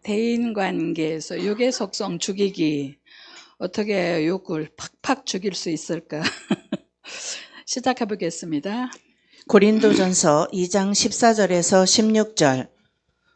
대인 관계에서 육의 속성 죽이기, 어떻게 욕을 팍팍 죽일 수 있을까? 시작해 보겠습니다. 고린도전서 2장 14절에서 16절.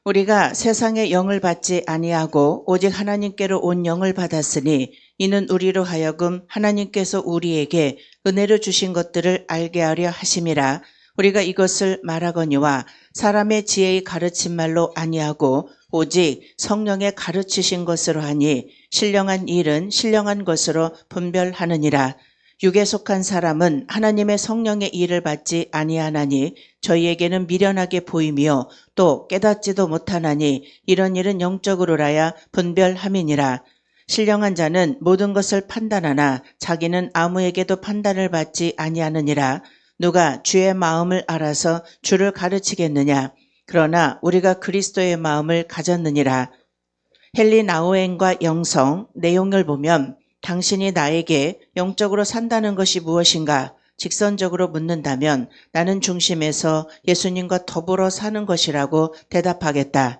우리가 세상의 영을 받지 아니하고 오직 하나님께로 온 영을 받았으니 이는 우리로 하여금 하나님께서 우리에게 은혜로 주신 것들을 알게 하려 하심이라. 우리가 이것을 말하거니와 사람의 지혜의 가르친 말로 아니하고 오직 성령의 가르치신 것으로 하니 신령한 일은 신령한 것으로 분별하느니라. 육에 속한 사람은 하나님의 성령의 일을 받지 아니하나니 저희에게는 미련하게 보이며 또 깨닫지도 못하나니 이런 일은 영적으로라야 분별함이니라. 신령한 자는 모든 것을 판단하나 자기는 아무에게도 판단을 받지 아니하느니라. 누가 주의 마음을 알아서 주를 가르치겠느냐. 그러나 우리가 그리스도의 마음을 가졌느니라. 헨리 나우엔과 영성 내용을 보면 당신이 나에게 영적으로 산다는 것이 무엇인가 직선적으로 묻는다면 나는 중심에서 예수님과 더불어 사는 것이라고 대답하겠다.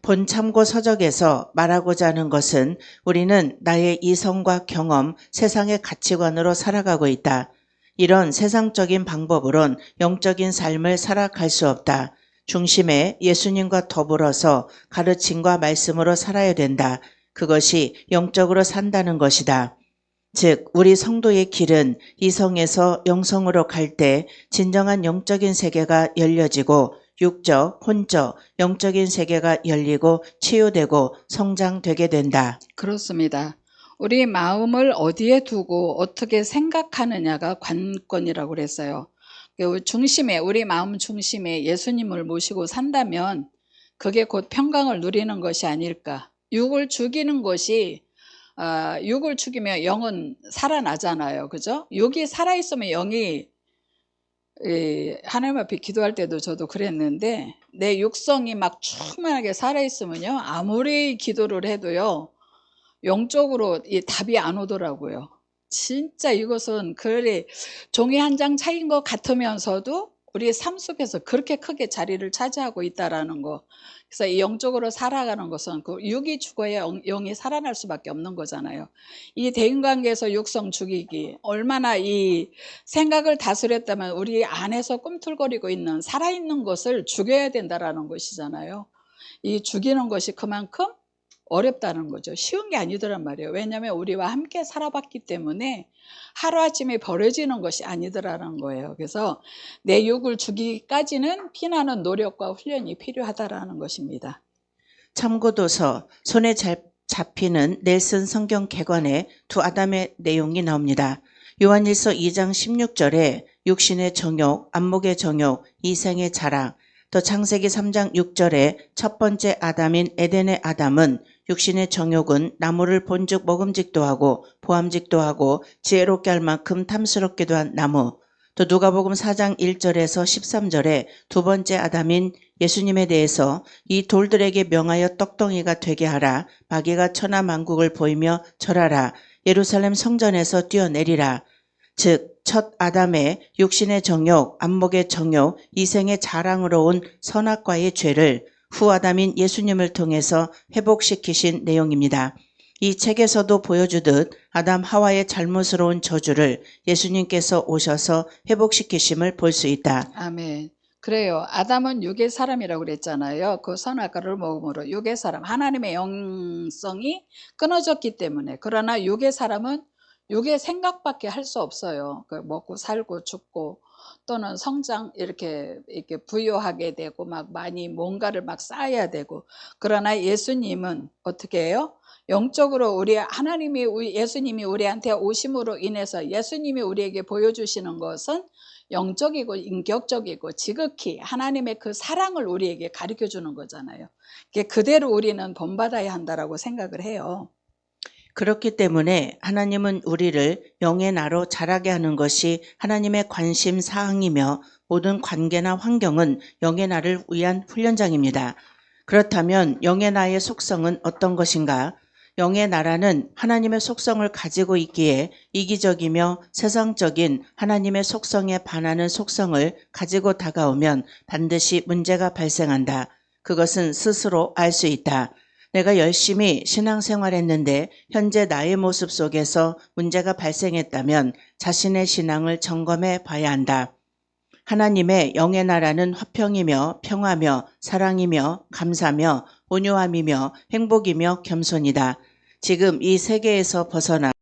본 참고 서적에서 말하고자 하는 것은 우리는 나의 이성과 경험, 세상의 가치관으로 살아가고 있다. 이런 세상적인 방법으론 영적인 삶을 살아갈 수 없다. 중심에 예수님과 더불어서 가르침과 말씀으로 살아야 된다. 그것이 영적으로 산다는 것이다. 즉 우리 성도의 길은 이성에서 영성으로 갈 때 진정한 영적인 세계가 열려지고 육적, 혼적, 영적인 세계가 열리고 치유되고 성장되게 된다. 그렇습니다. 우리 마음을 어디에 두고 어떻게 생각하느냐가 관건이라고 그랬어요. 중심에, 우리 마음 중심에 예수님을 모시고 산다면 그게 곧 평강을 누리는 것이 아닐까. 육을 죽이는 것이 육을 죽이면 영은 살아나잖아요. 그죠? 육이 살아있으면 영이 하나님 앞에 기도할 때도 저도 그랬는데 내 육성이 막 충만하게 살아있으면요. 아무리 기도를 해도요. 영적으로 이 답이 안 오더라고요. 진짜 이것은 그래 종이 한 장 차이인 것 같으면서도 우리 삶 속에서 그렇게 크게 자리를 차지하고 있다라는 거. 그래서 이 영적으로 살아가는 것은 그 육이 죽어야 영이 살아날 수밖에 없는 거잖아요. 이 대인관계에서 육성 죽이기 얼마나 이 생각을 다스렸다면 우리 안에서 꿈틀거리고 있는 살아있는 것을 죽여야 된다라는 것이잖아요. 이 죽이는 것이 그만큼 어렵다는 거죠. 쉬운 게 아니더란 말이에요. 왜냐하면 우리와 함께 살아봤기 때문에 하루아침에 버려지는 것이 아니더라는 거예요. 그래서 내 육을 죽이기까지는 피나는 노력과 훈련이 필요하다라는 것입니다. 참고도서 손에 잡히는 넬슨 성경 개관에 두 아담의 내용이 나옵니다. 요한일서 2장 16절에 육신의 정욕, 안목의 정욕, 이생의 자랑, 또 창세기 3장 6절에 첫 번째 아담인 에덴의 아담은 육신의 정욕은 나무를 본즉 먹음직도 하고 보암직도 하고 지혜롭게 할 만큼 탐스럽기도 한 나무, 또 누가복음 4장 1절에서 13절에 두 번째 아담인 예수님에 대해서 이 돌들에게 명하여 떡덩이가 되게 하라. 마귀가 천하만국을 보이며 절하라. 예루살렘 성전에서 뛰어내리라. 즉 첫 아담의 육신의 정욕, 안목의 정욕, 이생의 자랑으로 온 선악과의 죄를 후 아담인 예수님을 통해서 회복시키신 내용입니다. 이 책에서도 보여주듯 아담 하와의 잘못스러운 저주를 예수님께서 오셔서 회복시키심을 볼 수 있다. 아멘. 그래요. 아담은 육의 사람이라고 그랬잖아요. 그 선악과를 먹음으로 육의 사람, 하나님의 영성이 끊어졌기 때문에. 그러나 육의 사람은 육의 생각밖에 할 수 없어요. 먹고 살고 죽고 또는 성장 이렇게 부유하게 되고 막 많이 뭔가를 막 쌓아야 되고. 그러나 예수님은 어떻게 해요? 영적으로 예수님이 우리한테 오심으로 인해서 예수님이 우리에게 보여주시는 것은 영적이고 인격적이고 지극히 하나님의 그 사랑을 우리에게 가르쳐 주는 거잖아요. 그대로 우리는 본받아야 한다라고 생각을 해요. 그렇기 때문에 하나님은 우리를 영의 나로 자라게 하는 것이 하나님의 관심 사항이며 모든 관계나 환경은 영의 나를 위한 훈련장입니다. 그렇다면 영의 나의 속성은 어떤 것인가? 영의 나라는 하나님의 속성을 가지고 있기에 이기적이며 세상적인 하나님의 속성에 반하는 속성을 가지고 다가오면 반드시 문제가 발생한다. 그것은 스스로 알 수 있다. 내가 열심히 신앙생활했는데 현재 나의 모습 속에서 문제가 발생했다면 자신의 신앙을 점검해 봐야 한다. 하나님의 영의 나라는 화평이며 평화며 사랑이며 감사며 온유함이며 행복이며 겸손이다. 지금 이 세계에서 벗어나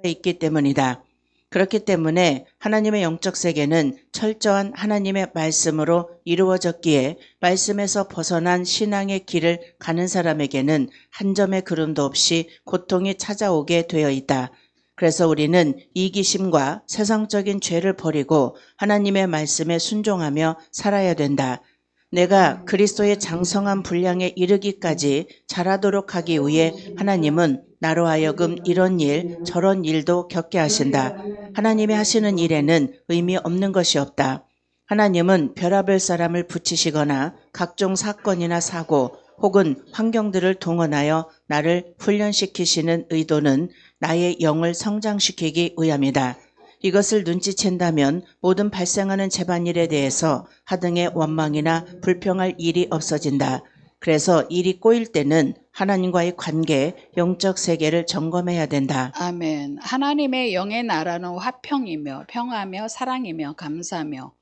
있기 때문이다. 그렇기 때문에 하나님의 영적 세계는 철저한 하나님의 말씀으로 이루어졌기에 말씀에서 벗어난 신앙의 길을 가는 사람에게는 한 점의 그름도 없이 고통이 찾아오게 되어 있다. 그래서 우리는 이기심과 세상적인 죄를 버리고 하나님의 말씀에 순종하며 살아야 된다. 내가 그리스도의 장성한 분량에 이르기까지 자라도록 하기 위해 하나님은 나로 하여금 이런 일 저런 일도 겪게 하신다. 하나님이 하시는 일에는 의미 없는 것이 없다. 하나님은 별의별 사람을 붙이시거나 각종 사건이나 사고 혹은 환경들을 동원하여 나를 훈련시키시는 의도는 나의 영을 성장시키기 위함이다. 이것을 눈치챈다면 모든 발생하는 집안일에 대해서 하등의 원망이나 불평할 일이 없어진다. 그래서 일이 꼬일 때는 하나님과의 관계, 영적 세계를 점검해야 된다. 아멘. 하나님의 영의 나라는 화평이며 평화며 사랑이며 감사며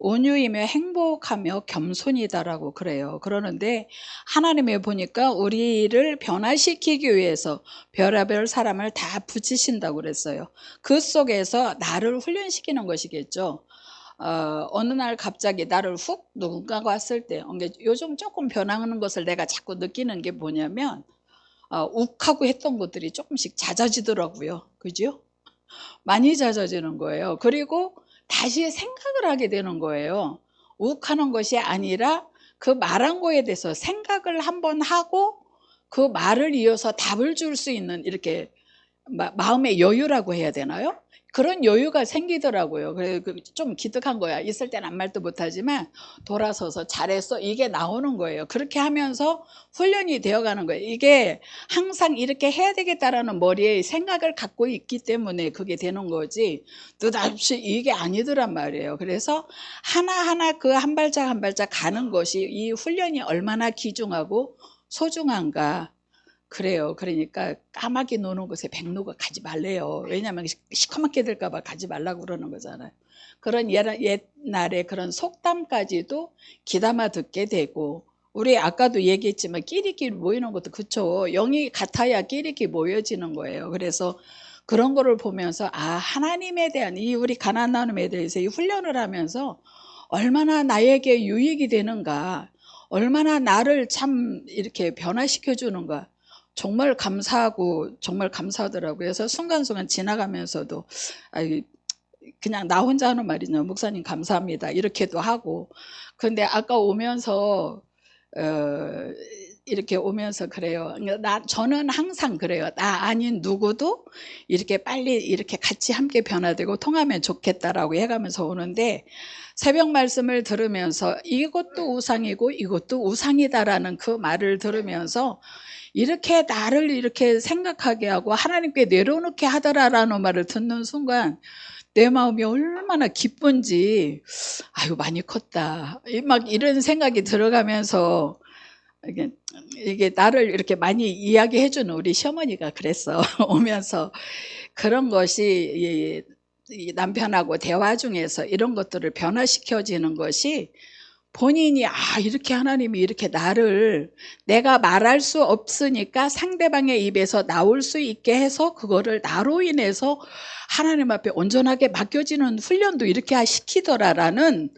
온유이며 행복하며 겸손이다라고 그래요. 그러는데 하나님이 보니까 우리를 변화시키기 위해서 별의별 사람을 다 붙이신다고 그랬어요. 그 속에서 나를 훈련시키는 것이겠죠. 어느 날 갑자기 나를 훅 누군가가 왔을 때, 요즘 조금 변하는 것을 내가 자꾸 느끼는 게 뭐냐면 욱하고 했던 것들이 조금씩 잦아지더라고요. 그죠? 많이 잦아지는 거예요. 그리고 다시 생각을 하게 되는 거예요. 욱하는 것이 아니라 그 말한 거에 대해서 생각을 한번 하고 그 말을 이어서 답을 줄 수 있는 이렇게 마음의 여유라고 해야 되나요? 그런 여유가 생기더라고요. 그래 좀 기특한 거야. 있을 땐 아무 말도 못하지만 돌아서서 잘했어 이게 나오는 거예요. 그렇게 하면서 훈련이 되어가는 거예요. 이게 항상 이렇게 해야 되겠다라는 머리에 생각을 갖고 있기 때문에 그게 되는 거지 느닷없이 이게 아니더란 말이에요. 그래서 하나하나 그 한 발짝 한 발짝 가는 것이 이 훈련이 얼마나 귀중하고 소중한가. 그래요. 그러니까 까마귀 노는 곳에 백로가 가지 말래요. 왜냐하면 시커멓게 될까 봐 가지 말라고 그러는 거잖아요. 그런 옛날에 그런 속담까지도 귀담아 듣게 되고, 우리 아까도 얘기했지만 끼리끼리 모이는 것도 그쵸. 영이 같아야 끼리끼리 모여지는 거예요. 그래서 그런 거를 보면서 하나님에 대한 이 우리 가나안 나눔에 대해서 이 훈련을 하면서 얼마나 나에게 유익이 되는가, 얼마나 나를 참 이렇게 변화시켜 주는가, 정말 감사하고 정말 감사하더라고요. 그래서 순간순간 지나가면서도 그냥 나 혼자 하는 말이냐, 목사님 감사합니다 이렇게도 하고. 그런데 아까 오면서 이렇게 오면서 그래요. 저는 항상 그래요. 나 아닌 누구도 이렇게 빨리 이렇게 같이 함께 변화되고 통하면 좋겠다라고 해가면서 오는데, 새벽 말씀을 들으면서 이것도 우상이고 이것도 우상이다라는 그 말을 들으면서 이렇게 나를 이렇게 생각하게 하고 하나님께 내려놓게 하더라라는 말을 듣는 순간 내 마음이 얼마나 기쁜지, 아유 많이 컸다 막 이런 생각이 들어가면서, 이게 나를 이렇게 많이 이야기해 주는 우리 시어머니가 그랬어. 오면서 그런 것이 이 남편하고 대화 중에서 이런 것들을 변화시켜지는 것이, 본인이 이렇게 하나님이 이렇게 나를, 내가 말할 수 없으니까 상대방의 입에서 나올 수 있게 해서 그거를 나로 인해서 하나님 앞에 온전하게 맡겨지는 훈련도 이렇게 시키더라라는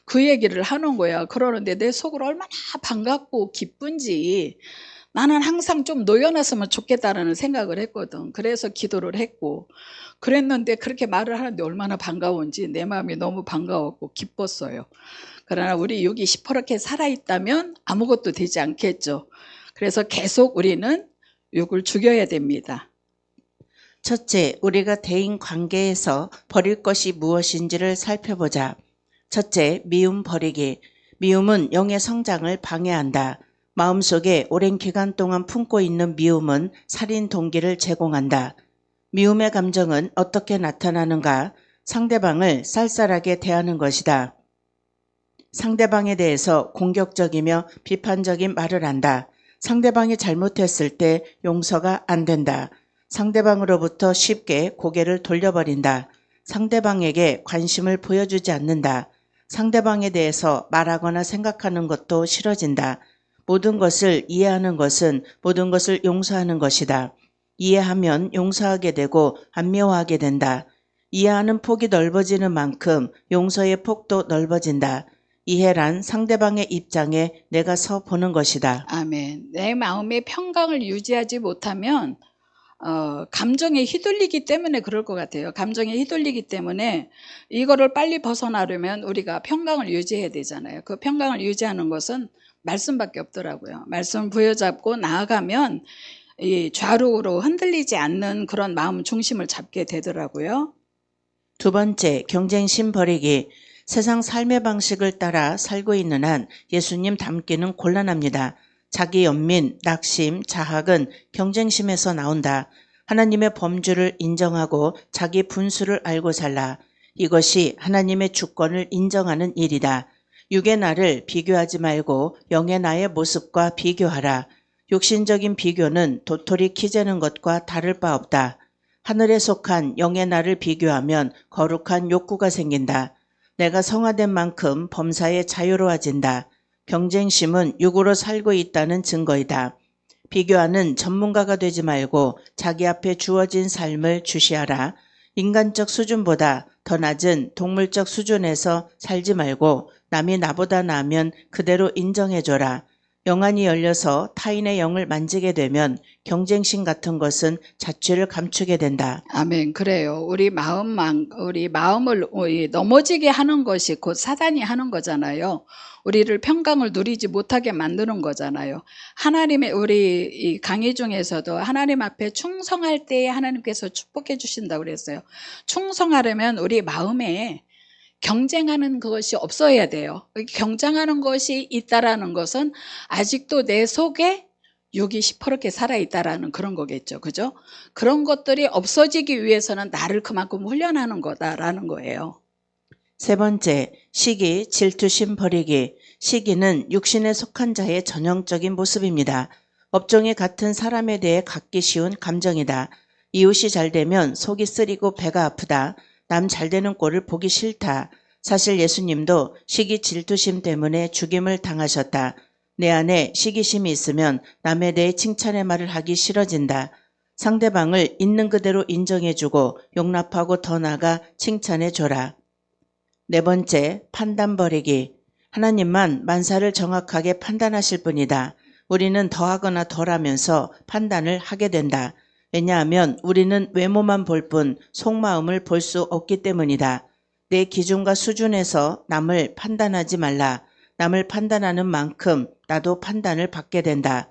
그 얘기를 하는 거야. 그러는데 내 속으로 얼마나 반갑고 기쁜지, 나는 항상 좀 놓여놨으면 좋겠다라는 생각을 했거든. 그래서 기도를 했고 그랬는데, 그렇게 말을 하는데 얼마나 반가운지 내 마음이 너무 반가웠고 기뻤어요. 그러나 우리 육이 시퍼렇게 살아있다면 아무것도 되지 않겠죠. 그래서 계속 우리는 육을 죽여야 됩니다. 첫째, 우리가 대인 관계에서 버릴 것이 무엇인지를 살펴보자. 첫째, 미움 버리기. 미움은 영의 성장을 방해한다. 마음속에 오랜 기간 동안 품고 있는 미움은 살인 동기를 제공한다. 미움의 감정은 어떻게 나타나는가? 상대방을 쌀쌀하게 대하는 것이다. 상대방에 대해서 공격적이며 비판적인 말을 한다. 상대방이 잘못했을 때 용서가 안 된다. 상대방으로부터 쉽게 고개를 돌려버린다. 상대방에게 관심을 보여주지 않는다. 상대방에 대해서 말하거나 생각하는 것도 싫어진다. 모든 것을 이해하는 것은 모든 것을 용서하는 것이다. 이해하면 용서하게 되고 안미워하게 된다. 이해하는 폭이 넓어지는 만큼 용서의 폭도 넓어진다. 이해란 상대방의 입장에 내가 서 보는 것이다. 아멘. 내 마음의 평강을 유지하지 못하면 감정에 휘둘리기 때문에 그럴 것 같아요. 감정에 휘둘리기 때문에 이거를 빨리 벗어나려면 우리가 평강을 유지해야 되잖아요. 그 평강을 유지하는 것은 말씀밖에 없더라고요. 말씀 부여잡고 나아가면 이 좌우로 흔들리지 않는 그런 마음 중심을 잡게 되더라고요. 두 번째, 경쟁심 버리기. 세상 삶의 방식을 따라 살고 있는 한 예수님 닮기는 곤란합니다. 자기 연민, 낙심, 자학은 경쟁심에서 나온다. 하나님의 범주를 인정하고 자기 분수를 알고 살라. 이것이 하나님의 주권을 인정하는 일이다. 육의 나를 비교하지 말고 영의 나의 모습과 비교하라. 육신적인 비교는 도토리 키재는 것과 다를 바 없다. 하늘에 속한 영의 나를 비교하면 거룩한 욕구가 생긴다. 내가 성화된 만큼 범사에 자유로워진다. 경쟁심은 육으로 살고 있다는 증거이다. 비교하는 전문가가 되지 말고 자기 앞에 주어진 삶을 주시하라. 인간적 수준보다 더 낮은 동물적 수준에서 살지 말고 남이 나보다 나으면 그대로 인정해줘라. 영안이 열려서 타인의 영을 만지게 되면 경쟁심 같은 것은 자취를 감추게 된다. 아멘. 그래요. 우리 마음을 넘어지게 하는 것이 곧 사단이 하는 거잖아요. 우리를 평강을 누리지 못하게 만드는 거잖아요. 하나님의 우리 이 강의 중에서도 하나님 앞에 충성할 때에 하나님께서 축복해 주신다고 그랬어요. 충성하려면 우리 마음에 경쟁하는 것이 없어야 돼요. 경쟁하는 것이 있다라는 것은 아직도 내 속에 육이 시퍼렇게 살아있다라는 그런 거겠죠. 그죠? 그런 것들이 없어지기 위해서는 나를 그만큼 훈련하는 거다라는 거예요. 세 번째, 시기, 질투심 버리기. 시기는 육신에 속한 자의 전형적인 모습입니다. 업종이 같은 사람에 대해 갖기 쉬운 감정이다. 이웃이 잘 되면 속이 쓰리고 배가 아프다. 남 잘 되는 꼴을 보기 싫다. 사실 예수님도 시기 질투심 때문에 죽임을 당하셨다. 내 안에 시기심이 있으면 남에 대해 칭찬의 말을 하기 싫어진다. 상대방을 있는 그대로 인정해주고 용납하고 더 나아가 칭찬해줘라. 네 번째, 판단 버리기. 하나님만 만사를 정확하게 판단하실 분이다. 우리는 더하거나 덜하면서 판단을 하게 된다. 왜냐하면 우리는 외모만 볼 뿐 속마음을 볼 수 없기 때문이다. 내 기준과 수준에서 남을 판단하지 말라. 남을 판단하는 만큼 나도 판단을 받게 된다.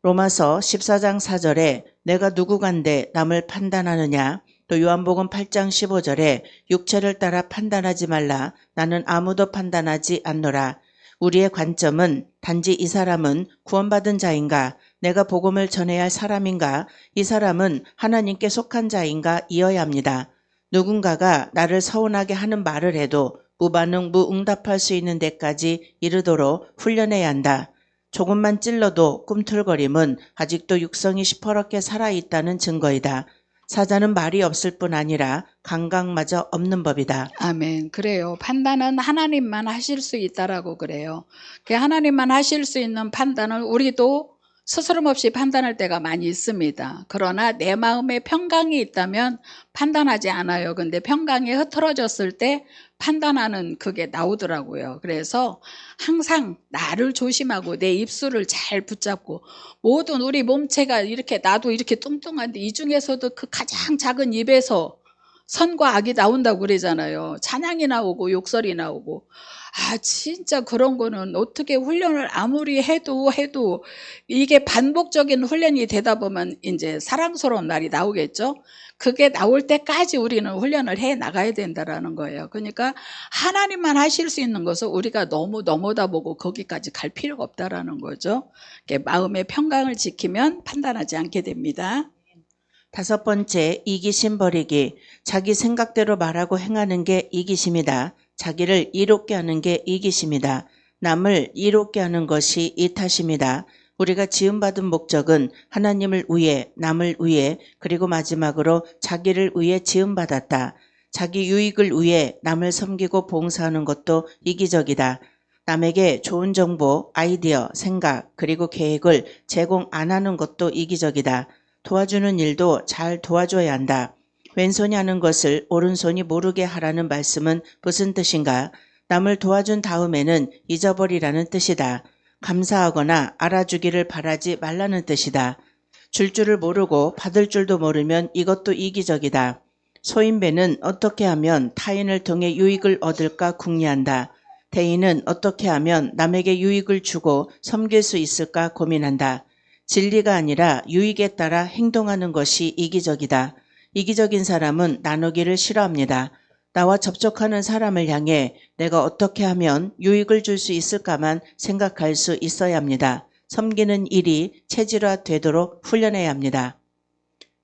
로마서 14장 4절에 내가 누구간데 남을 판단하느냐? 또 요한복음 8장 15절에 육체를 따라 판단하지 말라. 나는 아무도 판단하지 않노라. 우리의 관점은 단지 이 사람은 구원받은 자인가? 내가 복음을 전해야 할 사람인가? 이 사람은 하나님께 속한 자인가? 이어야 합니다. 누군가가 나를 서운하게 하는 말을 해도 무반응, 무응답할 수 있는 데까지 이르도록 훈련해야 한다. 조금만 찔러도 꿈틀거림은 아직도 육성이 시퍼렇게 살아있다는 증거이다. 사자는 말이 없을 뿐 아니라 감각마저 없는 법이다. 아멘. 그래요. 판단은 하나님만 하실 수 있다라고 그래요. 그 하나님만 하실 수 있는 판단을 우리도 스스럼 없이 판단할 때가 많이 있습니다. 그러나 내 마음에 평강이 있다면 판단하지 않아요. 근데 평강이 흐트러졌을 때 판단하는 그게 나오더라고요. 그래서 항상 나를 조심하고 내 입술을 잘 붙잡고 모든 우리 몸체가 이렇게 나도 이렇게 뚱뚱한데 이 중에서도 그 가장 작은 입에서 선과 악이 나온다고 그러잖아요. 찬양이 나오고 욕설이 나오고. 진짜 그런 거는 어떻게 훈련을 아무리 해도 이게 반복적인 훈련이 되다 보면 이제 사랑스러운 날이 나오겠죠. 그게 나올 때까지 우리는 훈련을 해 나가야 된다라는 거예요. 그러니까 하나님만 하실 수 있는 것을 우리가 너무 넘어다 보고 거기까지 갈 필요가 없다라는 거죠. 마음의 평강을 지키면 판단하지 않게 됩니다. 다섯 번째, 이기심 버리기. 자기 생각대로 말하고 행하는 게 이기심이다. 자기를 이롭게 하는 게 이기심이다. 남을 이롭게 하는 것이 이 탓입니다. 우리가 지음받은 목적은 하나님을 위해, 남을 위해, 그리고 마지막으로 자기를 위해 지음받았다. 자기 유익을 위해 남을 섬기고 봉사하는 것도 이기적이다. 남에게 좋은 정보, 아이디어, 생각, 그리고 계획을 제공 안 하는 것도 이기적이다. 도와주는 일도 잘 도와줘야 한다. 왼손이 하는 것을 오른손이 모르게 하라는 말씀은 무슨 뜻인가? 남을 도와준 다음에는 잊어버리라는 뜻이다. 감사하거나 알아주기를 바라지 말라는 뜻이다. 줄 줄을 모르고 받을 줄도 모르면 이것도 이기적이다. 소인배는 어떻게 하면 타인을 통해 유익을 얻을까 궁리한다. 대인은 어떻게 하면 남에게 유익을 주고 섬길 수 있을까 고민한다. 진리가 아니라 유익에 따라 행동하는 것이 이기적이다. 이기적인 사람은 나누기를 싫어합니다. 나와 접촉하는 사람을 향해 내가 어떻게 하면 유익을 줄 수 있을까만 생각할 수 있어야 합니다. 섬기는 일이 체질화되도록 훈련해야 합니다.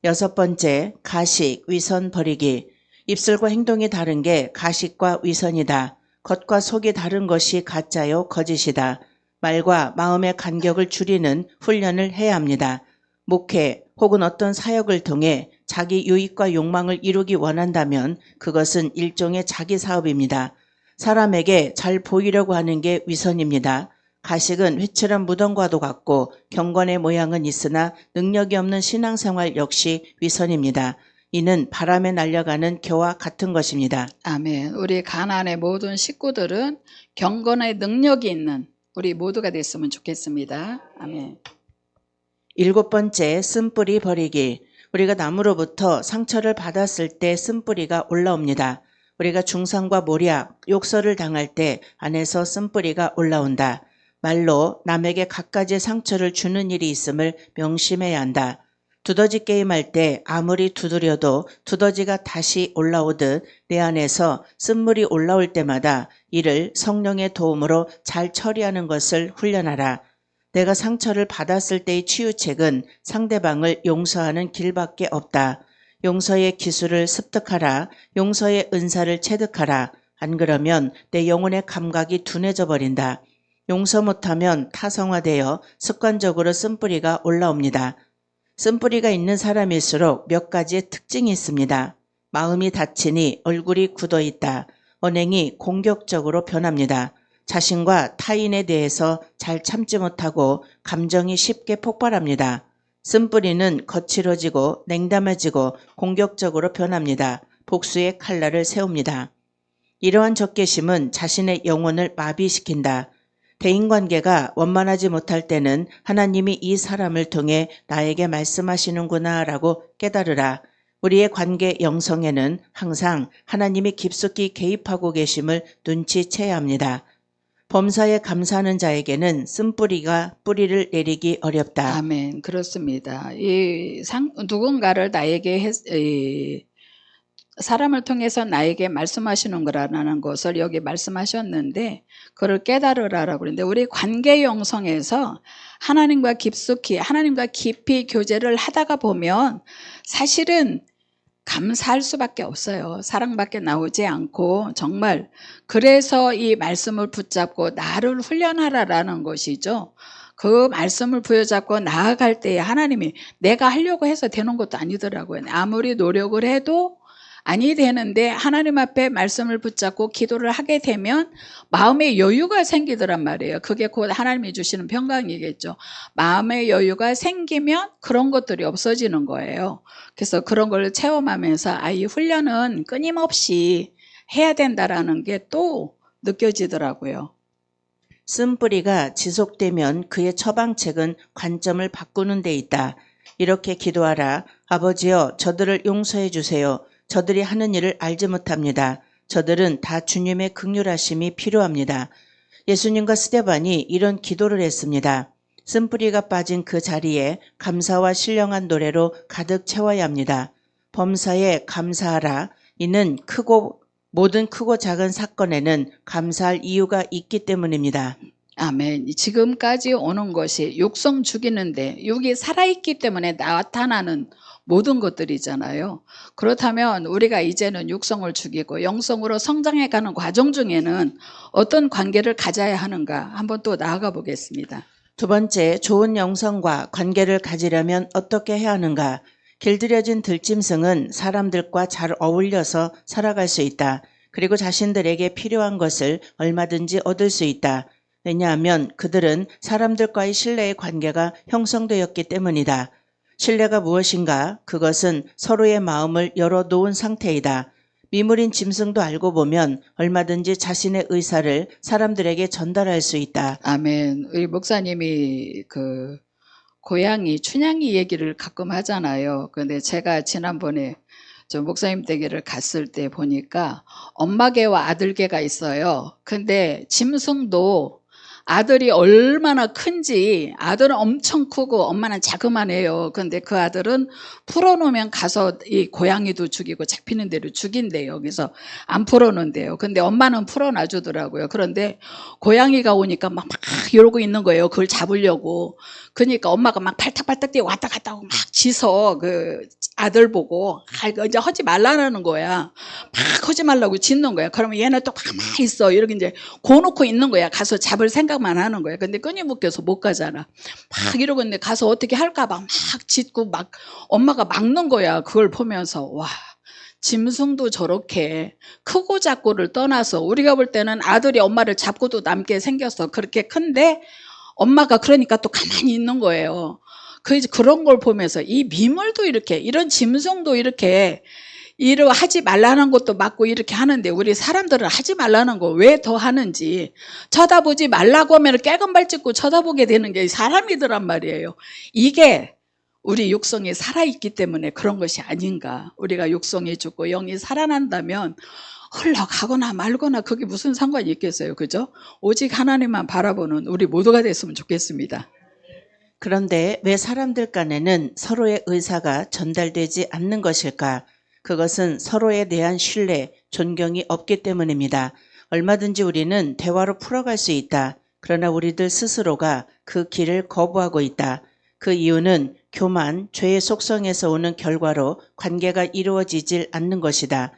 6번째, 가식, 위선 버리기. 입술과 행동이 다른 게 가식과 위선이다. 겉과 속이 다른 것이 가짜요, 거짓이다. 말과 마음의 간격을 줄이는 훈련을 해야 합니다. 목회 혹은 어떤 사역을 통해 자기 유익과 욕망을 이루기 원한다면 그것은 일종의 자기 사업입니다. 사람에게 잘 보이려고 하는 게 위선입니다. 가식은 회칠한 무덤과도 같고 경건의 모양은 있으나 능력이 없는 신앙생활 역시 위선입니다. 이는 바람에 날려가는 겨와 같은 것입니다. 아멘. 우리 가나안의 모든 식구들은 경건의 능력이 있는 우리 모두가 됐으면 좋겠습니다. 아멘. 7번째, 쓴뿌리 버리기. 우리가 남으로부터 상처를 받았을 때 쓴뿌리가 올라옵니다. 우리가 중상과 모략, 욕설을 당할 때 안에서 쓴뿌리가 올라온다. 말로 남에게 갖가지 상처를 주는 일이 있음을 명심해야 한다. 두더지 게임할 때 아무리 두드려도 두더지가 다시 올라오듯 내 안에서 쓴물이 올라올 때마다 이를 성령의 도움으로 잘 처리하는 것을 훈련하라. 내가 상처를 받았을 때의 치유책은 상대방을 용서하는 길밖에 없다. 용서의 기술을 습득하라. 용서의 은사를 체득하라. 안 그러면 내 영혼의 감각이 둔해져 버린다. 용서 못하면 타성화되어 습관적으로 쓴뿌리가 올라옵니다. 쓴뿌리가 있는 사람일수록 몇 가지의 특징이 있습니다. 마음이 다치니 얼굴이 굳어있다. 언행이 공격적으로 변합니다. 자신과 타인에 대해서 잘 참지 못하고 감정이 쉽게 폭발합니다. 쓴뿌리는 거칠어지고 냉담해지고 공격적으로 변합니다. 복수의 칼날을 세웁니다. 이러한 적개심은 자신의 영혼을 마비시킨다. 대인관계가 원만하지 못할 때는 하나님이 이 사람을 통해 나에게 말씀하시는구나 라고 깨달으라. 우리의 관계 영성에는 항상 하나님이 깊숙이 개입하고 계심을 눈치채야 합니다. 범사에 감사하는 자에게는 쓴뿌리가 뿌리를 내리기 어렵다. 아멘. 그렇습니다. 누군가를 사람을 통해서 나에게 말씀하시는 거라는 것을 여기 말씀하셨는데 그걸 깨달으라라고 그러는데 우리 관계 영성에서 하나님과 깊이 교제를 하다가 보면 사실은 감사할 수밖에 없어요. 사랑밖에 나오지 않고 정말 그래서 이 말씀을 붙잡고 나를 훈련하라라는 것이죠. 그 말씀을 부여잡고 나아갈 때에 하나님이 내가 하려고 해서 되는 것도 아니더라고요. 아무리 노력을 해도 아니 되는데 하나님 앞에 말씀을 붙잡고 기도를 하게 되면 마음의 여유가 생기더란 말이에요. 그게 곧 하나님이 주시는 평강이겠죠. 마음의 여유가 생기면 그런 것들이 없어지는 거예요. 그래서 그런 걸 체험하면서 이 훈련은 끊임없이 해야 된다라는 게 또 느껴지더라고요. 쓴뿌리가 지속되면 그의 처방책은 관점을 바꾸는 데 있다. 이렇게 기도하라. 아버지여, 저들을 용서해 주세요. 저들이 하는 일을 알지 못합니다. 저들은 다 주님의 긍휼하심이 필요합니다. 예수님과 스데반이 이런 기도를 했습니다. 쓴뿌리가 빠진 그 자리에 감사와 신령한 노래로 가득 채워야 합니다. 범사에 감사하라. 이는 모든 크고 작은 사건에는 감사할 이유가 있기 때문입니다. 아멘. 지금까지 오는 것이 육성 죽이는데 육이 살아있기 때문에 나타나는 모든 것들이잖아요. 그렇다면 우리가 이제는 육성을 죽이고 영성으로 성장해가는 과정 중에는 어떤 관계를 가져야 하는가 한번 또 나아가 보겠습니다. 두 번째, 좋은 영성과 관계를 가지려면 어떻게 해야 하는가? 길들여진 들짐승은 사람들과 잘 어울려서 살아갈 수 있다. 그리고 자신들에게 필요한 것을 얼마든지 얻을 수 있다. 왜냐하면 그들은 사람들과의 신뢰의 관계가 형성되었기 때문이다. 신뢰가 무엇인가? 그것은 서로의 마음을 열어놓은 상태이다. 미물인 짐승도 알고 보면 얼마든지 자신의 의사를 사람들에게 전달할 수 있다. 아멘. 우리 목사님이 그 고양이 춘향이 얘기를 가끔 하잖아요. 근데 제가 지난번에 저 목사님 댁에를 갔을 때 보니까 엄마개와 아들개가 있어요. 근데 짐승도 아들이 얼마나 큰지 아들은 엄청 크고 엄마는 자그만해요. 근데 그 아들은 풀어놓으면 가서 이 고양이도 죽이고 잡히는 대로 죽인대요. 그래서 안 풀어놓는데요. 근데 엄마는 풀어놔주더라고요. 그런데 고양이가 오니까 막 이러고 있는 거예요. 그걸 잡으려고. 그러니까 엄마가 막 팔딱팔딱 뛰어 왔다 갔다 하고 막 짖어. 그 아들 보고 이거 이제 하지 말라는 거야. 막 하지 말라고 짖는 거야. 그러면 얘는 또 가만히 있어. 이렇게 이제 고놓고 있는 거야. 가서 잡을 생각만 하는 거야. 근데 끈이 묶여서 못 가잖아. 막 이러고 있는데 가서 어떻게 할까 봐 막 짖고 막 엄마가 막는 거야. 그걸 보면서 와. 짐승도 저렇게 크고 작고를 떠나서 우리가 볼 때는 아들이 엄마를 잡고도 남게 생겼어. 그렇게 큰데 엄마가 그러니까 또 가만히 있는 거예요. 그런 걸 보면서 이 미물도 이렇게 이런 짐승도 이렇게 하지 말라는 것도 맞고 이렇게 하는데 우리 사람들은 하지 말라는 거 왜 더 하는지 쳐다보지 말라고 하면 깨금발 짚고 쳐다보게 되는 게 사람이더란 말이에요. 이게 우리 육성이 살아있기 때문에 그런 것이 아닌가. 우리가 육성이 죽고 영이 살아난다면 흘러가거나 말거나 그게 무슨 상관이 있겠어요. 그죠? 오직 하나님만 바라보는 우리 모두가 됐으면 좋겠습니다. 그런데 왜 사람들 간에는 서로의 의사가 전달되지 않는 것일까? 그것은 서로에 대한 신뢰, 존경이 없기 때문입니다. 얼마든지 우리는 대화로 풀어갈 수 있다. 그러나 우리들 스스로가 그 길을 거부하고 있다. 그 이유는 교만, 죄의 속성에서 오는 결과로 관계가 이루어지질 않는 것이다.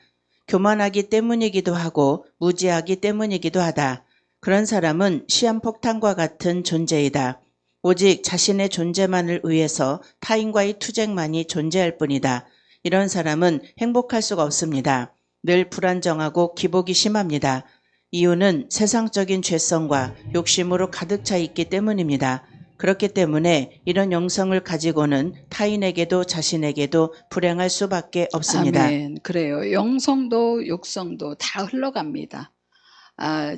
교만하기 때문이기도 하고 무지하기 때문이기도 하다. 그런 사람은 시한폭탄과 같은 존재이다. 오직 자신의 존재만을 위해서 타인과의 투쟁만이 존재할 뿐이다. 이런 사람은 행복할 수가 없습니다. 늘 불안정하고 기복이 심합니다. 이유는 세상적인 죄성과 욕심으로 가득 차 있기 때문입니다. 그렇기 때문에 이런 영성을 가지고는 타인에게도 자신에게도 불행할 수밖에 없습니다. 아멘. 그래요. 영성도 육성도 다 흘러갑니다.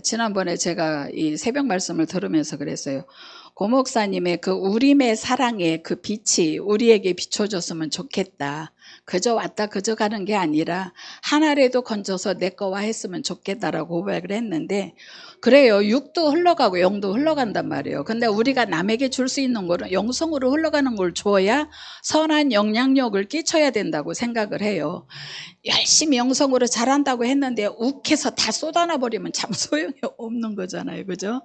지난번에 제가 이 새벽 말씀을 들으면서 그랬어요. 고 목사님의 그 우림의 사랑의 그 빛이 우리에게 비춰줬으면 좋겠다. 그저 왔다 그저 가는 게 아니라 하나라도 건져서 내 거와 했으면 좋겠다라고 고백을 했는데 그래요. 육도 흘러가고 영도 흘러간단 말이에요. 근데 우리가 남에게 줄 수 있는 거는 영성으로 흘러가는 걸 줘야 선한 영향력을 끼쳐야 된다고 생각을 해요. 열심히 영성으로 잘한다고 했는데 욱해서 다 쏟아놔 버리면 참 소용이 없는 거잖아요. 그죠?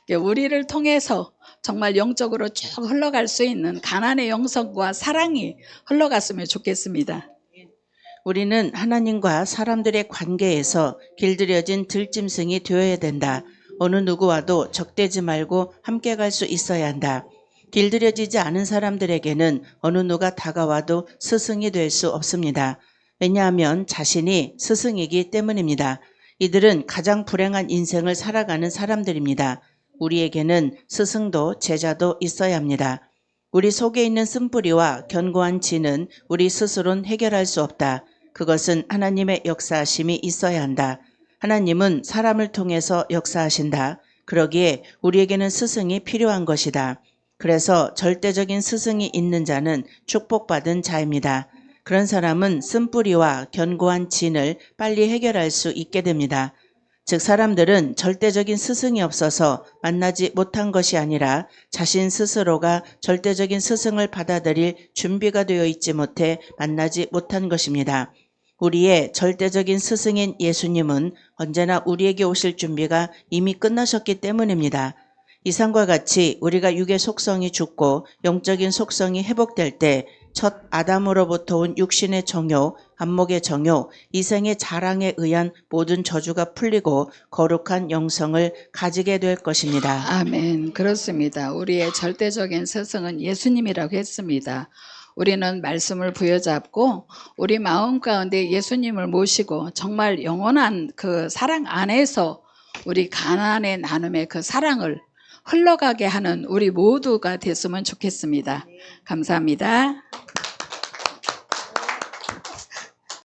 우리를 통해서 정말 영적으로 쭉 흘러갈 수 있는 가난의 영성과 사랑이 흘러갔으면 좋겠습니다. 우리는 하나님과 사람들의 관계에서 길들여진 들짐승이 되어야 된다. 어느 누구와도 적대지 말고 함께 갈 수 있어야 한다. 길들여지지 않은 사람들에게는 어느 누가 다가와도 스승이 될 수 없습니다. 왜냐하면 자신이 스승이기 때문입니다. 이들은 가장 불행한 인생을 살아가는 사람들입니다. 우리에게는 스승도 제자도 있어야 합니다. 우리 속에 있는 쓴뿌리와 견고한 진은 우리 스스로는 해결할 수 없다. 그것은 하나님의 역사하심이 있어야 한다. 하나님은 사람을 통해서 역사하신다. 그러기에 우리에게는 스승이 필요한 것이다. 그래서 절대적인 스승이 있는 자는 축복받은 자입니다. 그런 사람은 쓴뿌리와 견고한 진을 빨리 해결할 수 있게 됩니다. 즉 사람들은 절대적인 스승이 없어서 만나지 못한 것이 아니라 자신 스스로가 절대적인 스승을 받아들일 준비가 되어 있지 못해 만나지 못한 것입니다. 우리의 절대적인 스승인 예수님은 언제나 우리에게 오실 준비가 이미 끝나셨기 때문입니다. 이상과 같이 우리가 육의 속성이 죽고 영적인 속성이 회복될 때 첫 아담으로부터 온 육신의 정욕, 안목의 정욕, 이생의 자랑에 의한 모든 저주가 풀리고 거룩한 영성을 가지게 될 것입니다. 아멘. 그렇습니다. 우리의 절대적인 스승은 예수님이라고 했습니다. 우리는 말씀을 부여잡고 우리 마음 가운데 예수님을 모시고 정말 영원한 그 사랑 안에서 우리 가난의 나눔의 그 사랑을 흘러가게 하는 우리 모두가 됐으면 좋겠습니다. 감사합니다.